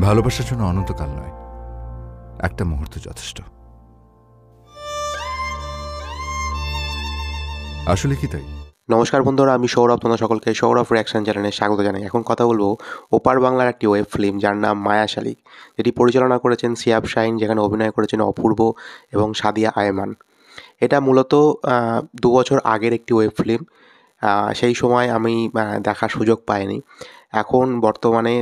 ভালোবাসার জন্য অনন্তকাল নয়, একটা মুহূর্ত যথেষ্ট। আসলে কি তাই? নমস্কার বন্ধুরা, আমি সৌরভ। তোমাদের সকলকে সৌরভ রিয়াকশন চ্যানেলে স্বাগত জানাই। এখন কথা বলবো ওপার বাংলার একটি ওয়েব ফিল্ম যার নাম মায়া শালিক, যেটি পরিচালনা করেছেন সিয়াব শাহিন, যেখানে অভিনয় করেছেন অপূর্ব এবং সাদিয়া আয়মান। এটা মূলত 2 বছর আগের একটি ওয়েব ফিল্ম। সেই সময় আমি দেখার সুযোগ পাইনি। এখন বর্তমানে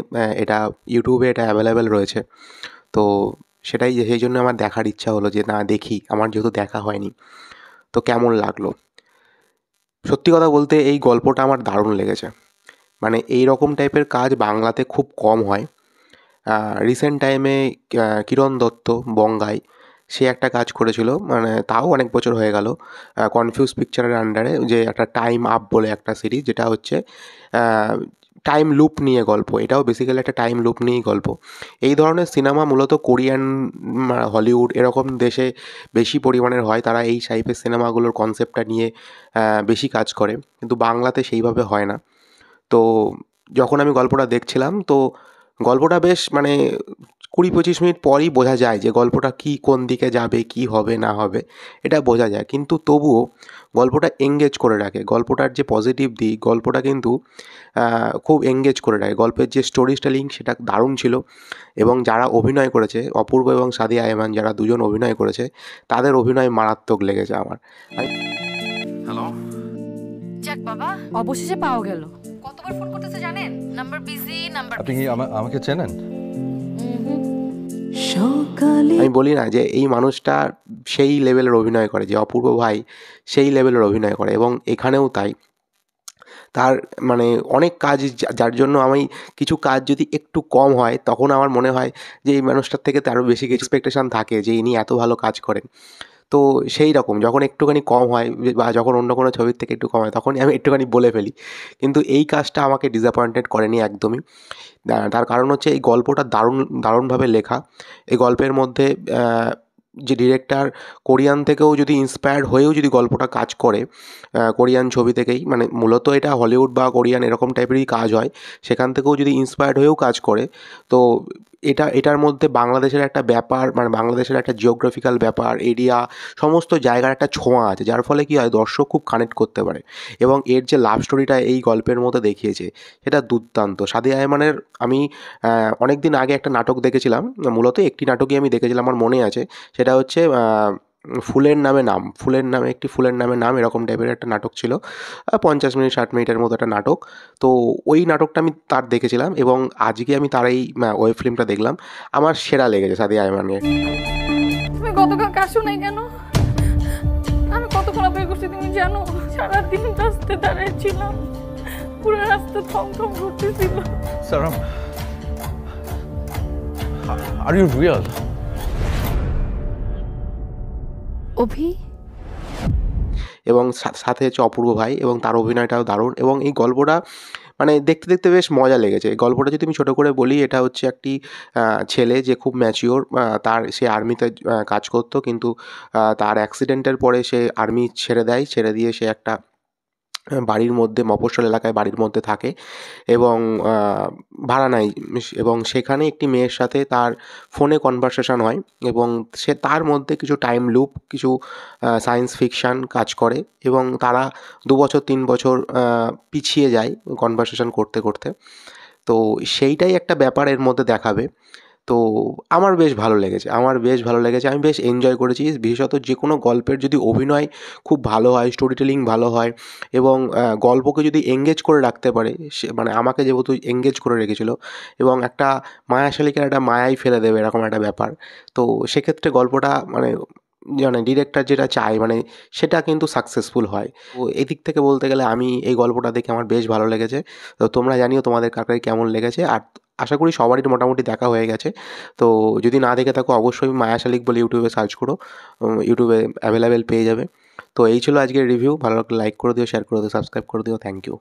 এটা ইউটিউবে এটা অ্যাভেলেবেল রয়েছে। তো সেই জন্য আমার দেখার ইচ্ছা হলো যে না দেখি, আমার যেহেতু দেখা হয়নি। তো কেমন লাগলো? সত্যি কথা বলতে এই গল্পটা আমার দারুণ লেগেছে। মানে এই রকম টাইপের কাজ বাংলাতে খুব কম হয়। রিসেন্ট টাইমে কিরণ দত্ত বঙ্গাই সে একটা কাজ করেছিল, মানে তাও অনেক বছর হয়ে গেল, কনফিউজ পিকচারের আন্ডারে, যে একটা টাইম আপ বলে একটা সিরিজ, যেটা হচ্ছে টাইম লুপ নিয়ে গল্প। এটাও বেসিক্যালি একটা টাইম লুপ নিয়েই গল্প। এই ধরনের সিনেমা মূলত কোরিয়ান, হলিউড এরকম দেশে বেশি পরিমাণের হয়। তারা এই টাইপের সিনেমাগুলোর কনসেপ্টটা নিয়ে বেশি কাজ করে, কিন্তু বাংলাতে সেইভাবে হয় না। তো যখন আমি গল্পটা দেখছিলাম, তো গল্পটা বেশ মানে 20-25 মিনিট পরই বোঝা যায় যে গল্পটা কী, কোন দিকে যাবে, কি হবে না হবে, এটা বোঝা যায়। কিন্তু তবুও গল্পটা এঙ্গেজ করে রাখে। গল্পটার যে পজিটিভ দিক, গল্পটা কিন্তু খুব এঙ্গেজ করে রাখে। গল্পের যে স্টোরি টেলিং সেটা দারুণ ছিল, এবং যারা অভিনয় করেছে অপূর্ব এবং সাদিয়া আয়মান, যারা দুজন অভিনয় করেছে, তাদের অভিনয় মারাত্মক লেগেছে আমার। হ্যালো, যাক বাবা, অবশেষে পাওয়া গেল। কতবার ফোন করতেছে জানেন? নাম্বার বিজি, নাম্বার আপনি কি আমাকে চেনেন? আমি বলি না যে এই মানুষটা সেই লেভেলের অভিনয় করে, যে অপূর্ব ভাই সেই লেভেলের অভিনয় করে, এবং এখানেও তাই। তার মানে অনেক কাজ, যার জন্য আমি কিছু কাজ যদি একটু কম হয়, তখন আমার মনে হয় যে এই মানুষটার থেকে তারও বেশি এক্সপেকটেশান থাকে যে ইনি এত ভালো কাজ করেন। তো সেই রকম যখন একটুখানি কম হয়, বা যখন অন্য কোনো ছবির থেকে একটু কম হয়, তখনই আমি একটুখানি বলে ফেলি। কিন্তু এই কাজটা আমাকে ডিসঅ্যাপয়েন্টেড করেনি একদমই। তার কারণ হচ্ছে এই গল্পটা দারুণভাবে লেখা। এই গল্পের মধ্যে যে ডিরেক্টর কোরিয়ান থেকেও যদি ইন্সপায়ার্ড হয়েও যদি গল্পটা কাজ করে, কোরিয়ান ছবি থেকেই, মানে মূলত এটা হলিউড বা কোরিয়ান এরকম টাইপেরই কাজ হয়, সেখান থেকেও যদি ইন্সপায়ার্ড হয়েও কাজ করে, তো এটার মধ্যে বাংলাদেশের একটা ব্যাপার, মানে বাংলাদেশের একটা জিওগ্রাফিক্যাল ব্যাপার, এরিয়া, সমস্ত জায়গার একটা ছোঁয়া আছে, যার ফলে কী হয়, দর্শক খুব কানেক্ট করতে পারে। এবং এর যে লাভ স্টোরিটা এই গল্পের মধ্যে দেখিয়েছে, সেটা দুর্দান্ত। সাদিয়া আয়মানের আমি অনেক দিন আগে একটা নাটক দেখেছিলাম, মূলত একটি নাটকই আমি দেখেছিলাম, আমার মনে আছে। সেটা হচ্ছে ফুলের নামে নাম, ফুলের নামে নাম এরকম টাইপের একটা নাটক ছিল। 50 মিনিট 60 মিনিটের মতো একটা নাটক। তো ওই নাটকটা আমি তার দেখেছিলাম, এবং আজকে আমি তার এই ওয়েব ফিল্মটা দেখলাম। আমার সেরা লেগেছে সাদিয়া আয়মানের। তুমি গতকাল কাশো নাই কেন? আমি কতক্ষণ অপেক্ষা করছি তুমি জানো? সারাদিন রাস্তায় দাঁড়িয়েছিলাম, পুরো রাস্তা থমথম ঘুরতেছিল। সারাম, আর ইউ রিয়েল? অভি এবং সাথে হচ্ছে অপূর্ব ভাই, এবং তার অভিনয়টাও দারুণ। এবং এই গল্পটা মানে দেখতে দেখতে বেশ মজা লেগেছে। এই গল্পটা যদি আমি ছোটো করে বলি, এটা হচ্ছে একটি ছেলে যে খুব ম্যাচিওর, সে আর্মিতে কাজ করতো, কিন্তু তার অ্যাক্সিডেন্টের পরে সে আর্মি ছেড়ে দেয়। ছেড়ে দিয়ে সে একটা বাড়ির মধ্যে, মফস্বল এলাকায় বাড়ির মধ্যে থাকে, এবং ভাড়া নেয়। এবং সেখানে একটি মেয়ের সাথে তার ফোনে কনভারসেশন হয়, এবং সে তার মধ্যে কিছু টাইম লুপ, কিছু সায়েন্স ফিকশান কাজ করে, এবং তারা 2 বছর 3 বছর পিছিয়ে যায় কনভারসেশন করতে করতে। তো সেইটাই একটা ব্যাপার এর মধ্যে দেখাবে। তো আমার বেশ ভালো লেগেছে, আমি বেশ এনজয় করেছি। বিশেষত যে কোনো গল্পের যদি অভিনয় খুব ভালো হয়, স্টোরি টেলিং ভালো হয়, এবং গল্পকে যদি এঙ্গেজ করে রাখতে পারে, সে মানে আমাকে যেহেতু এঙ্গেজ করে রেখেছিল, এবং একটা মায়া শালিকের একটা মায়ায় ফেলে দেবে এরকম একটা ব্যাপার। তো সেক্ষেত্রে গল্পটা মানে ডিরেক্টর যেটা চায়, মানে সেটা কিন্তু সাকসেসফুল হয়। তো এদিক থেকে বলতে গেলে আমি এই গল্পটা দেখে আমার বেশ ভালো লেগেছে। তো তোমরা জানিও তোমাদের কার কেমন লেগেছে। আর আশা করি সবারই মোটামুটি দেখা হয়ে গেছে। তো যদি না দেখে থাকো, অবশ্যই মায়া শালিক বলে ইউটিউবে সার্চ করো, ইউটিউবে অ্যাভেলেবেল পেয়ে যাবে। তো এই ছিল আজকের রিভিউ। ভালো লাগলে লাইক করে দিও, শেয়ার করে দিও, সাবস্ক্রাইব করে দিও। Thank you.